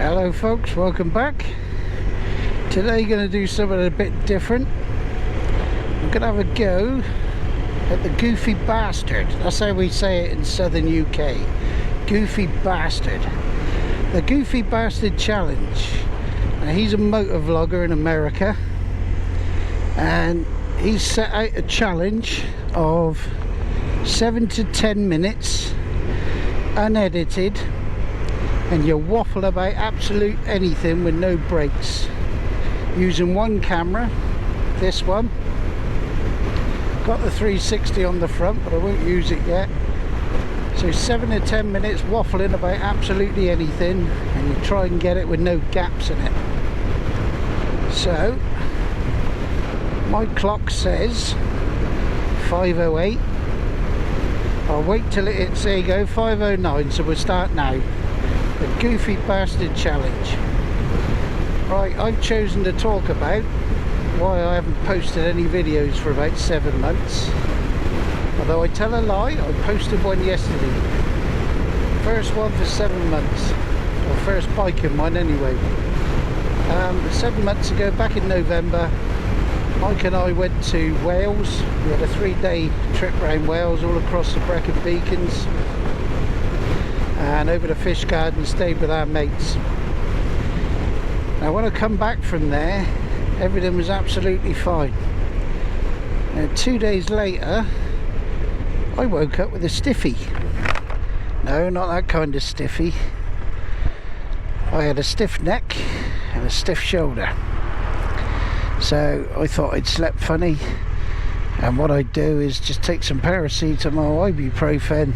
Hello folks, welcome back. Today going to do something a bit different. I'm going to have a go at the Goofy Bastard. That's how we say it in southern UK. Goofy Bastard. The Goofy Bastard Challenge. Now, he's a motovlogger in America, and he's set out a challenge of 7 to 10 minutes unedited, and you waffle about absolute anything with no breaks, using one camera, this one. Got the 360 on the front, but I won't use it yet. So 7 to 10 minutes waffling about absolutely anything, and you try and get it with no gaps in it. So my clock says 5:08. I'll wait till it hits, there you go, 5:09, so we'll start now. The Goofy Bastard Challenge. Right, I've chosen to talk about why I haven't posted any videos for about 7 months. Although I tell a lie, I posted one yesterday. First one for 7 months. Or first biking one anyway. 7 months ago, back in November, Mike and I went to Wales. We had a 3-day trip around Wales, all across the Brecon Beacons, and over the Fish Garden, stayed with our mates. Now when I come back from there, everything was absolutely fine. And 2 days later, I woke up with a stiffy. No, not that kind of stiffy. I had a stiff neck and a stiff shoulder. So I thought I'd slept funny, and what I'd do is just take some paracetamol, ibuprofen,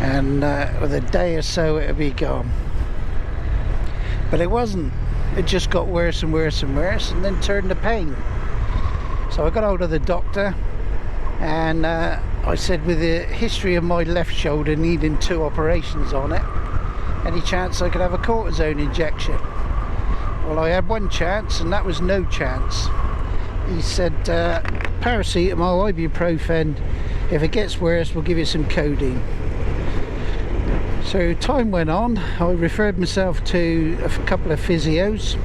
and with a day or so it'll be gone. But it wasn't. It just got worse and worse and worse, and then turned to pain. So I got hold of the doctor, and I said, with the history of my left shoulder needing 2 operations on it, any chance I could have a cortisone injection? Well, I had one chance, and that was no chance. He said, paracetamol, ibuprofen, if it gets worse we'll give you some codeine. So time went on. I referred myself to a couple of physios.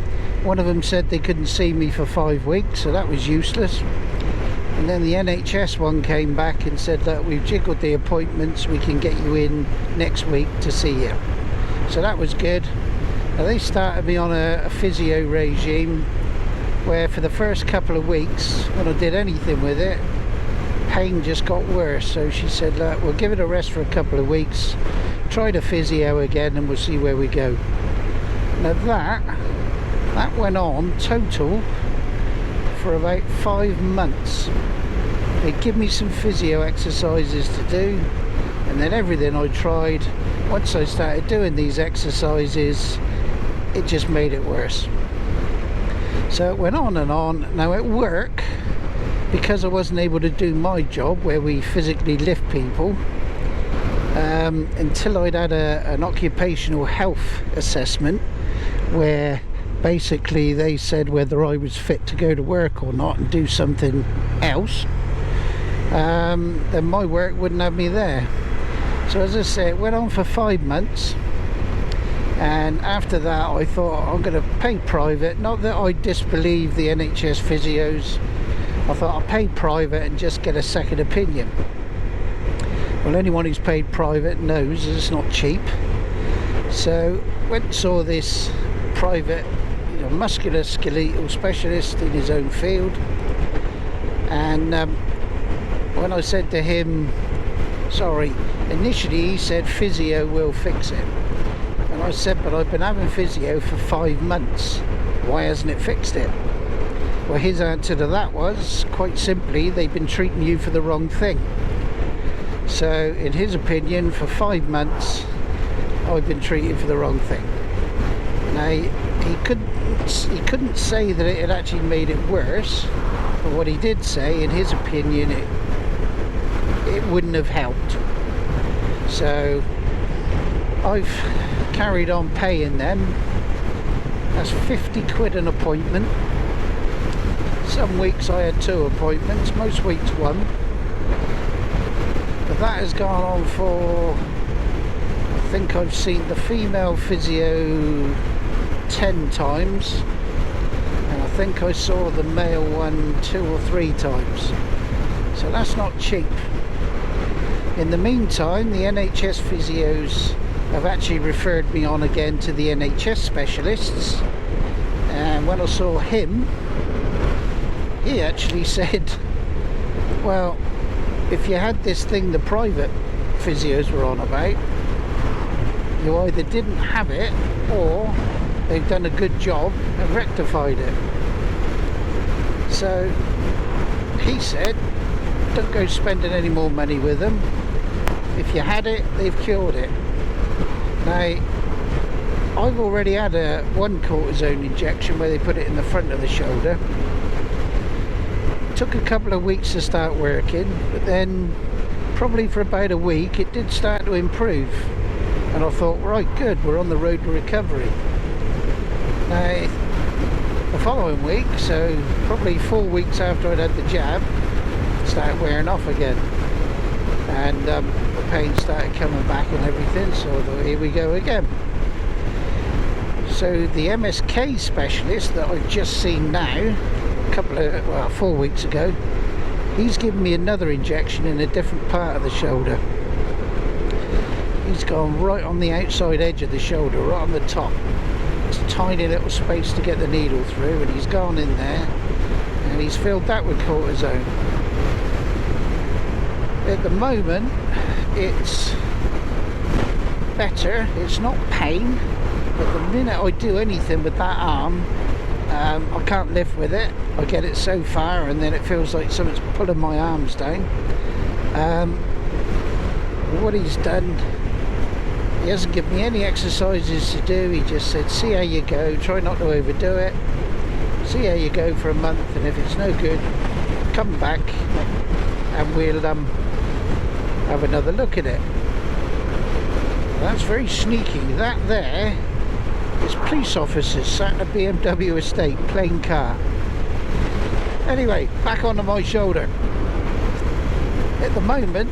One of them said they couldn't see me for 5 weeks, so that was useless. And then the NHS one came back and said that we've jiggled the appointments, we can get you in next week to see you. So that was good. Now they started me on a physio regime where for the first couple of weeks, when I did anything with it, pain just got worse. So she said, look, we'll give it a rest for a couple of weeks, try the physio again, and we'll see where we go. Now that went on total for about 5 months. They give me some physio exercises to do, and then everything I tried, once I started doing these exercises, it just made it worse. So it went on and on. Now at work, because I wasn't able to do my job where we physically lift people, until I'd had an occupational health assessment where basically they said whether I was fit to go to work or not and do something else, then my work wouldn't have me there. So as I say, it went on for 5 months, and after that I thought, I'm going to pay private. Not that I disbelieve the NHS physios, I thought I'll pay private and just get a second opinion. Well, anyone who's paid private knows it's not cheap. So went and saw this private, musculoskeletal specialist in his own field, and when I said to him, sorry, initially he said physio will fix it, and I said, but I've been having physio for 5 months, why hasn't it fixed it? Well, his answer to that was, quite simply, they've been treating you for the wrong thing. So in his opinion, for 5 months I've been treated for the wrong thing. Now he couldn't say that it had actually made it worse, but what he did say, in his opinion, it wouldn't have helped. So I've carried on paying them. That's 50 quid an appointment. Some weeks I had 2 appointments, most weeks 1. But that has gone on for think I've seen the female physio 10 times, and I think I saw the male one 2 or 3 times, so that's not cheap. In the meantime, the NHS physios have actually referred me on again to the NHS specialists, and when I saw him, he actually said, well, if you had this thing the private physios were on about, you either didn't have it or they've done a good job and rectified it. So he said, don't go spending any more money with them. If you had it, they've cured it. Now, I've already had one cortisone injection where they put it in the front of the shoulder. It took a couple of weeks to start working, but then probably for about a week it did start to improve, and I thought, right, good, we're on the road to recovery. Now, the following week, so probably 4 weeks after I'd had the jab, it started wearing off again, and the pain started coming back and everything, so I thought, here we go again. So the MSK specialist that I've just seen now, 4 weeks ago, he's given me another injection in a different part of the shoulder. He's gone right on the outside edge of the shoulder, right on the top. It's a tiny little space to get the needle through, and he's gone in there and he's filled that with cortisone. At the moment it's better, it's not pain, but the minute I do anything with that arm, I can't live with it. I get it so far and then it feels like something's pulling my arms down. What he's done, he hasn't given me any exercises to do. He just said, see how you go, try not to overdo it, see how you go for a month, and if it's no good, come back and we'll have another look at it. That's very sneaky. That there is police officers sat in a BMW estate, plain car. Anyway, back onto my shoulder. At the moment,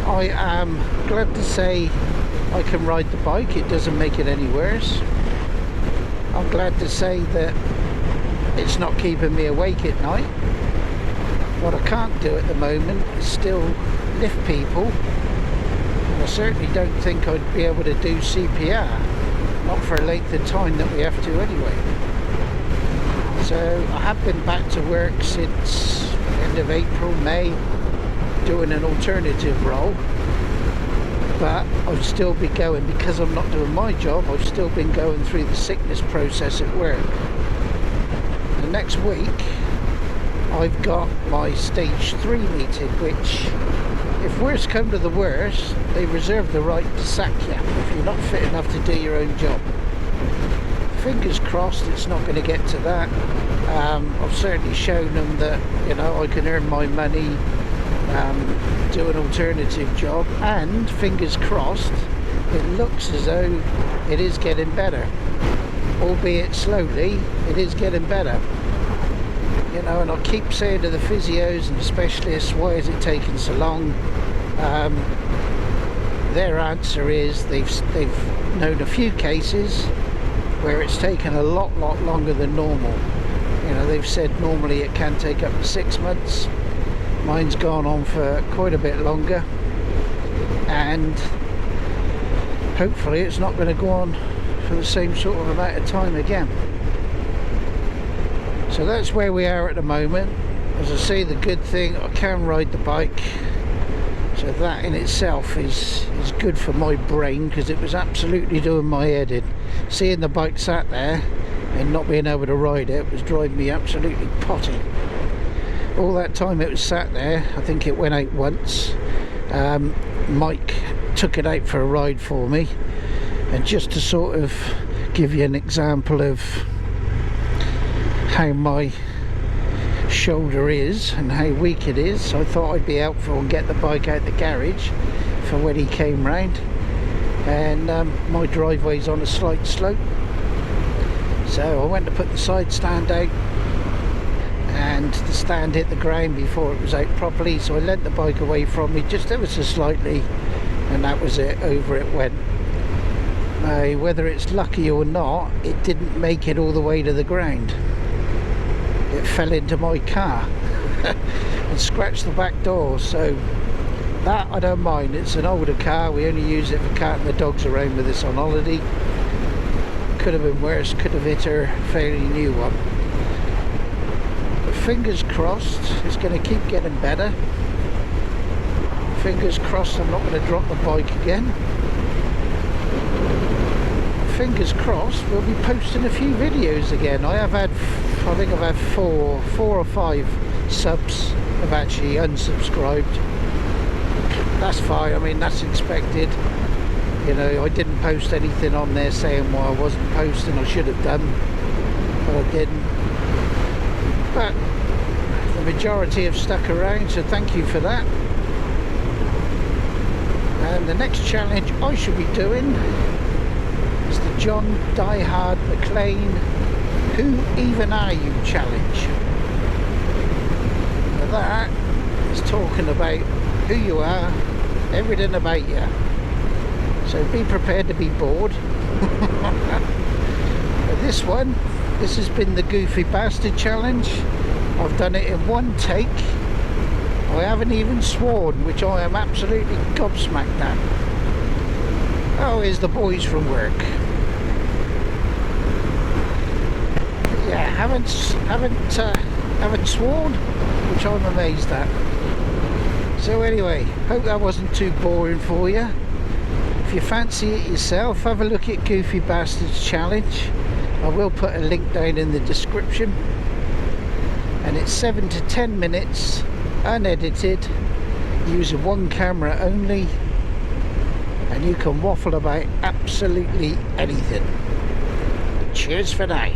I am glad to say I can ride the bike. It doesn't make it any worse. I'm glad to say that it's not keeping me awake at night. What I can't do at the moment is still lift people. And I certainly don't think I'd be able to do CPR. Not for a length of time that we have to anyway. So I have been back to work since the end of April, May, doing an alternative role, but I've still been going, because I'm not doing my job, I've still been going through the sickness process at work. The next week I've got my stage 3 meeting, which, if worst come to the worst, they reserve the right to sack you if you're not fit enough to do your own job. Fingers crossed it's not going to get to that. I've certainly shown them that, you know, I can earn my money, do an alternative job, and fingers crossed it looks as though it is getting better, albeit slowly. It is getting better, you know. And I keep saying to the physios and the specialists, why is it taking so long? Their answer is they've known a few cases where it's taken a lot longer than normal. You know, they've said normally it can take up to 6 months. Mine's gone on for quite a bit longer, and hopefully it's not going to go on for the same sort of amount of time again. So that's where we are at the moment. As I say, the good thing, I can ride the bike, so that in itself is good for my brain, because it was absolutely doing my head in. Seeing the bike sat there and not being able to ride it was driving me absolutely potty. All that time it was sat there, I think it went out once. Mike took it out for a ride for me, and just to sort of give you an example of how my shoulder is and how weak it is, I thought I'd be helpful and get the bike out the garage for when he came round. And my driveway's on a slight slope, so I went to put the side stand out, and the stand hit the ground before it was out properly, so I leant the bike away from me just ever so slightly, and that was it. Over it went. Now, whether it's lucky or not, it didn't make it all the way to the ground. It fell into my car and scratched the back door, so that I don't mind. It's an older car, we only use it for carting the dogs around with us on holiday. Could have been worse, could have hit her fairly new one. But fingers crossed, it's going to keep getting better. Fingers crossed I'm not going to drop the bike again. Fingers crossed we'll be posting a few videos again. I think I've had four or five subs have actually unsubscribed. That's fine, I mean that's expected. You know, I didn't post anything on there saying why I wasn't posting. I should have done, but I didn't. But the majority have stuck around, so thank you for that. And the next challenge I should be doing is the John Diehard McLean Who Even Are You challenge. Now that is talking about who you are, everything about you. So be prepared to be bored. This one, this has been the Goofy Bastard challenge. I've done it in one take. I haven't even sworn, which I am absolutely gobsmacked at. Oh, here's the boys from work. Yeah, haven't sworn, which I'm amazed at. So anyway, hope that wasn't too boring for you. If you fancy it yourself, have a look at Goofy Bastards challenge. I will put a link down in the description. And it's 7 to 10 minutes, unedited, using one camera only, and you can waffle about absolutely anything. Cheers for now.